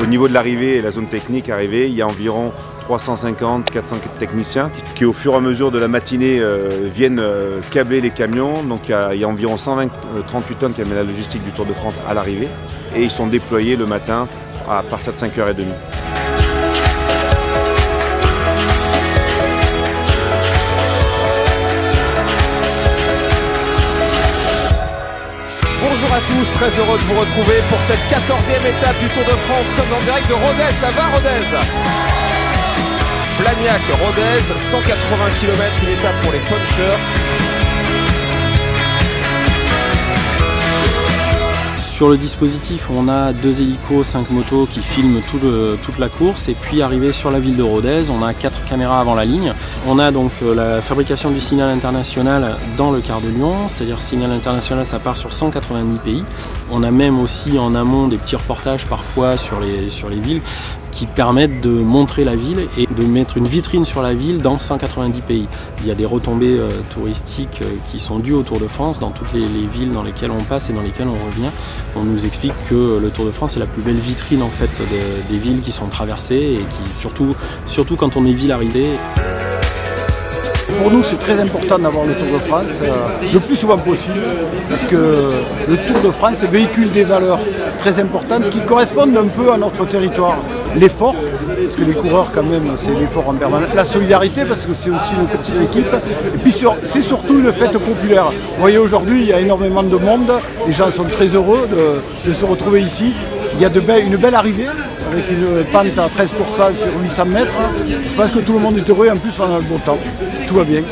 Au niveau de l'arrivée et la zone technique arrivée, il y a environ 350-400 techniciens qui au fur et à mesure de la matinée viennent câbler les camions. Donc il y a environ 138 tonnes qui amènent la logistique du Tour de France à l'arrivée et ils sont déployés le matin à partir de 5h30. Bonjour à tous, très heureux de vous retrouver pour cette 14e étape du Tour de France. Nous sommes en direct de Rodez, ça va Rodez? Blagnac-Rodez, 180 km, une étape pour les punchers. Sur le dispositif, on a 2 hélicos, 5 motos qui filment toute la course, et puis arrivé sur la ville de Rodez, on a 4 caméras avant la ligne. On a donc la fabrication du signal international dans le quart de Lyon, c'est-à-dire signal international, ça part sur 190 pays. On a même aussi en amont des petits reportages parfois sur les villes qui permettent de montrer la ville et de mettre une vitrine sur la ville dans 190 pays. Il y a des retombées touristiques qui sont dues au Tour de France dans toutes les villes dans lesquelles on passe et dans lesquelles on revient. On nous explique que le Tour de France est la plus belle vitrine en fait des villes qui sont traversées et qui surtout quand on est ville arrivée. Pour nous, c'est très important d'avoir le Tour de France le plus souvent possible parce que le Tour de France véhicule des valeurs très importantes qui correspondent un peu à notre territoire. L'effort, parce que les coureurs quand même, c'est l'effort en permanence. La solidarité, parce que c'est aussi une course d'équipe. Et puis c'est surtout une fête populaire. Vous voyez, aujourd'hui, il y a énormément de monde. Les gens sont très heureux de se retrouver ici. Il y a une belle arrivée avec une pente à 13% sur 800 mètres. Je pense que tout le monde est heureux et en plus on a le beau temps. Tout va bien.